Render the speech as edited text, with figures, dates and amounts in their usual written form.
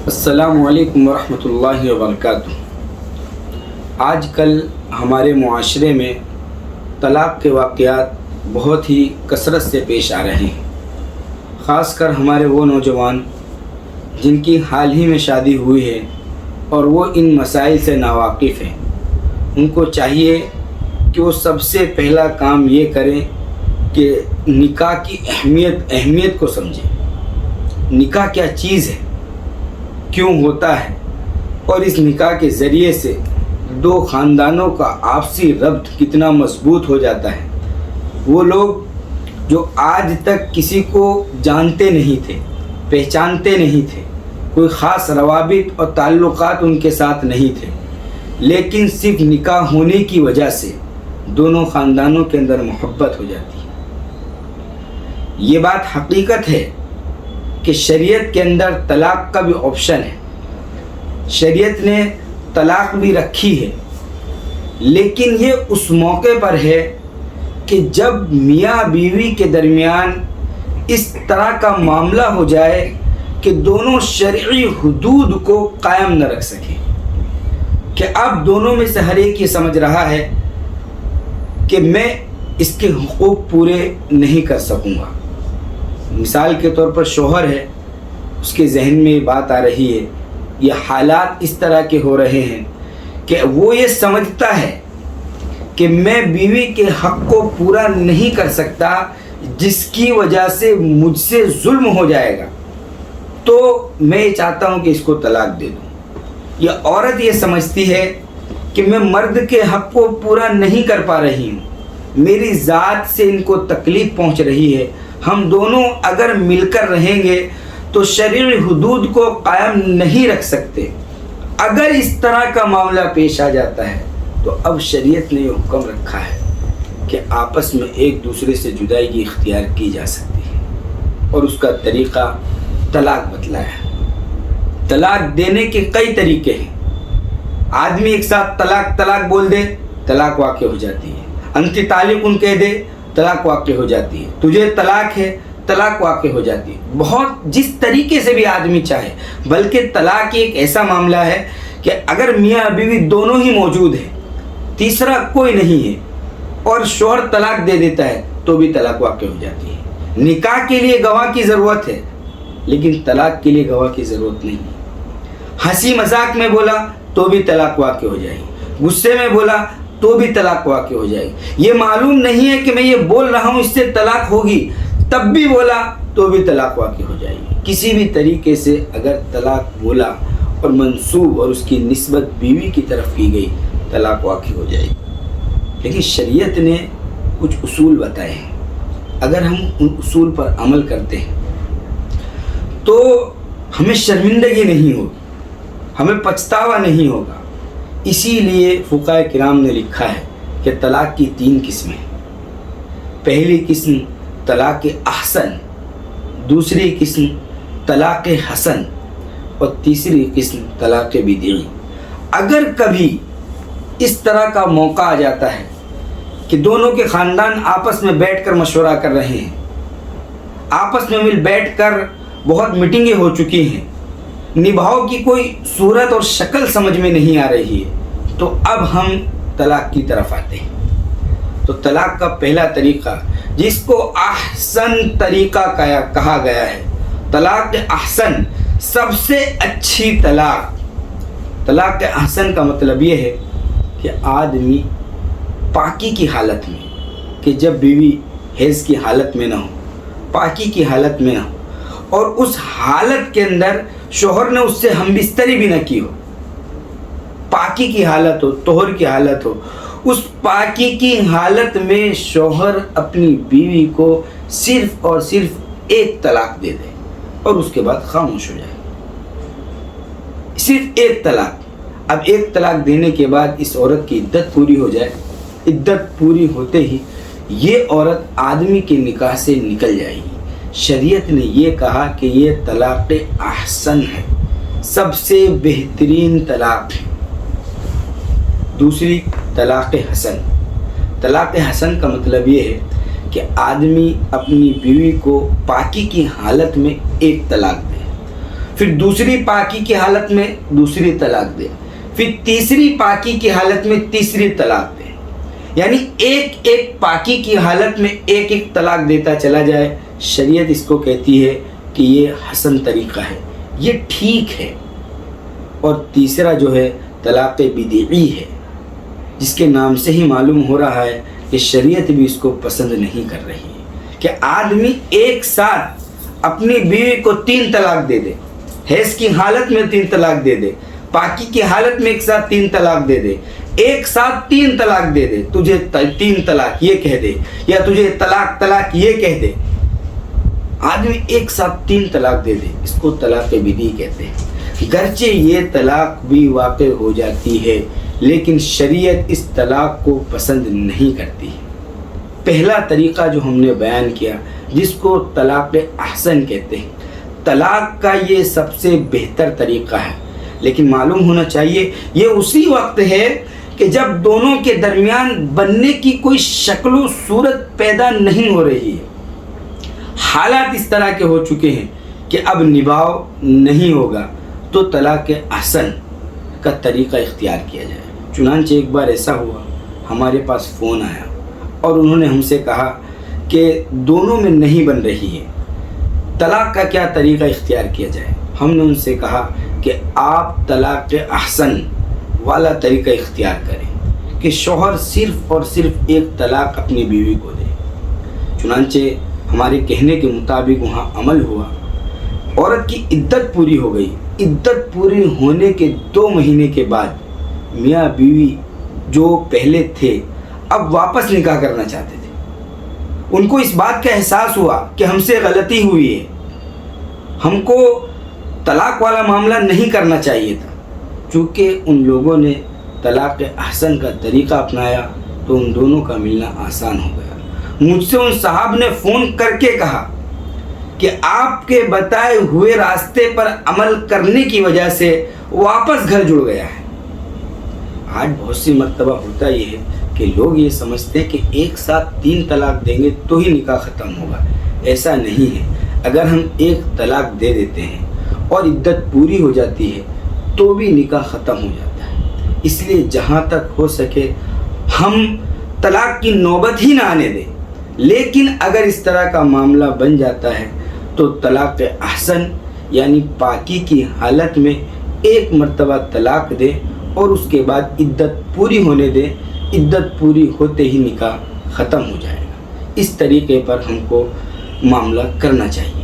السلام علیکم ورحمۃ اللہ وبرکاتہ۔ آج کل ہمارے معاشرے میں طلاق کے واقعات بہت ہی کثرت سے پیش آ رہے ہیں، خاص کر ہمارے وہ نوجوان جن کی حال ہی میں شادی ہوئی ہے اور وہ ان مسائل سے ناواقف ہیں۔ ان کو چاہیے کہ وہ سب سے پہلا کام یہ کریں کہ نکاح کی اہمیت کو سمجھیں۔ نکاح کیا چیز ہے، کیوں ہوتا ہے، اور اس نکاح کے ذریعے سے دو خاندانوں کا آپسی ربط کتنا مضبوط ہو جاتا ہے۔ وہ لوگ جو آج تک کسی کو جانتے نہیں تھے، پہچانتے نہیں تھے، کوئی خاص روابط اور تعلقات ان کے ساتھ نہیں تھے، لیکن صرف نکاح ہونے کی وجہ سے دونوں خاندانوں کے اندر محبت ہو جاتی ہے۔ یہ بات حقیقت ہے کہ شریعت کے اندر طلاق کا بھی آپشن ہے، شریعت نے طلاق بھی رکھی ہے، لیکن یہ اس موقع پر ہے کہ جب میاں بیوی کے درمیان اس طرح کا معاملہ ہو جائے کہ دونوں شرعی حدود کو قائم نہ رکھ سکیں، کہ اب دونوں میں سے ہر ایک یہ سمجھ رہا ہے کہ میں اس کے حقوق پورے نہیں کر سکوں گا۔ مثال کے طور پر شوہر ہے، اس کے ذہن میں یہ بات آ رہی ہے، یہ حالات اس طرح کے ہو رہے ہیں کہ وہ یہ سمجھتا ہے کہ میں بیوی کے حق کو پورا نہیں کر سکتا، جس کی وجہ سے مجھ سے ظلم ہو جائے گا، تو میں یہ چاہتا ہوں کہ اس کو طلاق دے دوں۔ یہ عورت یہ سمجھتی ہے کہ میں مرد کے حق کو پورا نہیں کر پا رہی ہوں، میری ذات سے ان کو تکلیف پہنچ رہی ہے، ہم دونوں اگر مل کر رہیں گے تو شرعی حدود کو قائم نہیں رکھ سکتے۔ اگر اس طرح کا معاملہ پیش آ جاتا ہے تو اب شریعت نے یہ حکم رکھا ہے کہ آپس میں ایک دوسرے سے جدائی اختیار کی جا سکتی ہے، اور اس کا طریقہ طلاق بتلایا ہے۔ طلاق دینے کے کئی طریقے ہیں۔ آدمی ایک ساتھ طلاق بول دے، طلاق واقع ہو جاتی ہے۔ انت طالق کہہ دے، طلاق واقع ہو جاتی ہے۔ تجھے طلاق ہے، طلاق واقع ہو جاتی ہے۔ بہت جس طریقے سے بھی آدمی چاہے، بلکہ طلاق ایک ایسا معاملہ ہے کہ اگر میاں بیوی دونوں ہی موجود ہیں، تیسرا کوئی نہیں ہے، اور شوہر طلاق دے دیتا ہے تو بھی طلاق واقع ہو جاتی ہے۔ نکاح کے لیے گواہ کی ضرورت ہے، لیکن طلاق کے لیے گواہ کی ضرورت نہیں ہے۔ ہنسی مذاق میں بولا تو بھی طلاق واقع ہو جائے گی، غصے میں بولا تو بھی طلاق واقع ہو جائے گی۔ یہ معلوم نہیں ہے کہ میں یہ بول رہا ہوں اس سے طلاق ہوگی، تب بھی بولا تو بھی طلاق واقع ہو جائے گی۔ کسی بھی طریقے سے اگر طلاق بولا اور منسوب اور اس کی نسبت بیوی کی طرف کی گئی، طلاق واقع ہو جائے گی۔ لیکن شریعت نے کچھ اصول بتائے ہیں، اگر ہم ان اصول پر عمل کرتے ہیں تو ہمیں شرمندگی نہیں ہوگی، ہمیں پچھتاوا نہیں ہوگا۔ اسی لیے فقہاء کرام نے لکھا ہے کہ طلاق کی 3 قسمیں۔ پہلی قسم طلاق احسن، دوسری قسم طلاق حسن، اور تیسری قسم طلاق بدعی۔ اگر کبھی اس طرح کا موقع آ جاتا ہے کہ دونوں کے خاندان آپس میں بیٹھ کر مشورہ کر رہے ہیں، آپس میں مل بیٹھ کر بہت میٹنگیں ہو چکی ہیں، نبھاؤ کی کوئی صورت اور شکل سمجھ میں نہیں آ رہی ہے، تو اب ہم طلاق کی طرف آتے ہیں۔ تو طلاق کا پہلا طریقہ، جس کو احسن طریقہ کہا گیا ہے، طلاق احسن، سب سے اچھی طلاق۔ طلاق احسن کا مطلب یہ ہے کہ آدمی پاکی کی حالت میں، کہ جب بیوی حیض کی حالت میں نہ ہو، پاکی کی حالت میں نہ ہو، اور اس حالت کے اندر شوہر نے اس سے ہم بستری بھی نہ کی ہو، پاکی کی حالت ہو، طہر کی حالت ہو، اس پاکی کی حالت میں شوہر اپنی بیوی کو صرف اور صرف ایک طلاق دے دے اور اس کے بعد خاموش ہو جائے، صرف ایک طلاق۔ اب ایک طلاق دینے کے بعد اس عورت کی عدت پوری ہو جائے، عدت پوری ہوتے ہی یہ عورت آدمی کے نکاح سے نکل جائے گی۔ شریعت نے یہ کہا کہ یہ طلاق احسن ہے، سب سے بہترین طلاق ہے۔ دوسری طلاق حسن۔ طلاق حسن کا مطلب یہ ہے کہ آدمی اپنی بیوی کو پاکی کی حالت میں ایک طلاق دے، پھر دوسری پاکی کی حالت میں دوسری طلاق دے، پھر تیسری پاکی کی حالت میں تیسری طلاق دے، یعنی ایک ایک پاکی کی حالت میں ایک ایک طلاق دیتا چلا جائے۔ شریعت اس کو کہتی ہے کہ یہ حسن طریقہ ہے، یہ ٹھیک ہے۔ اور تیسرا جو ہے طلاق بدعی ہے، جس کے نام سے ہی معلوم ہو رہا ہے کہ شریعت بھی اس کو پسند نہیں کر رہی ہے کہ آدمی ایک ساتھ اپنی بیوی کو 3 طلاق دے دے، حیض کی حالت میں 3 طلاق دے دے، پاکی کی حالت میں ایک ساتھ 3 طلاق دے دے، ایک ساتھ 3 طلاق دے دے، تجھے 3 طلاق یہ کہہ دے یا تجھے طلاق یہ کہہ دے، آدمی ایک ساتھ 3 طلاق دے دے، اس کو طلاق بدعی کہتے ہیں۔ گرچہ یہ طلاق بھی واقع ہو جاتی ہے لیکن شریعت اس طلاق کو پسند نہیں کرتی۔ پہلا طریقہ جو ہم نے بیان کیا جس کو طلاق احسن کہتے ہیں، طلاق کا یہ سب سے بہتر طریقہ ہے، لیکن معلوم ہونا چاہیے یہ اسی وقت ہے کہ جب دونوں کے درمیان بننے کی کوئی شکل و صورت پیدا نہیں ہو رہی ہے، حالات اس طرح کے ہو چکے ہیں کہ اب نبھاؤ نہیں ہوگا، تو طلاق احسن کا طریقہ اختیار کیا جائے۔ چنانچہ ایک بار ایسا ہوا، ہمارے پاس فون آیا اور انہوں نے ہم سے کہا کہ دونوں میں نہیں بن رہی ہے، طلاق کا کیا طریقہ اختیار کیا جائے۔ ہم نے ان سے کہا کہ آپ طلاق احسن والا طریقہ اختیار کریں کہ شوہر صرف اور صرف ایک طلاق اپنی بیوی کو دے۔ چنانچہ ہمارے کہنے کے مطابق وہاں عمل ہوا، عورت کی عدت پوری ہو گئی۔ عدت پوری ہونے کے 2 مہینے کے بعد میاں بیوی جو پہلے تھے اب واپس نکاح کرنا چاہتے تھے۔ ان کو اس بات کا احساس ہوا کہ ہم سے غلطی ہوئی ہے، ہم کو طلاق والا معاملہ نہیں کرنا چاہیے تھا۔ چونکہ ان لوگوں نے طلاق احسن کا طریقہ اپنایا تو ان دونوں کا ملنا آسان ہو گیا۔ مجھ سے ان صاحب نے فون کر کے کہا کہ آپ کے بتائے ہوئے راستے پر عمل کرنے کی وجہ سے واپس گھر جڑ گیا ہے۔ آج بہت سی مرتبہ ہوتا یہ ہے کہ لوگ یہ سمجھتے ہیں کہ ایک ساتھ 3 طلاق دیں گے تو ہی نکاح ختم ہوگا۔ ایسا نہیں ہے، اگر ہم ایک طلاق دے دیتے ہیں اور عدت پوری ہو جاتی ہے تو بھی نکاح ختم ہو جاتا ہے۔ اس لیے جہاں تک ہو سکے ہم طلاق کی نوبت ہی نہ آنے دیں، لیکن اگر اس طرح کا معاملہ بن جاتا ہے تو طلاق احسن یعنی پاکی کی حالت میں ایک مرتبہ طلاق دے اور اس کے بعد عدت پوری ہونے دے، عدت پوری ہوتے ہی نکاح ختم ہو جائے گا۔ اس طریقے پر ہم کو معاملہ کرنا چاہیے۔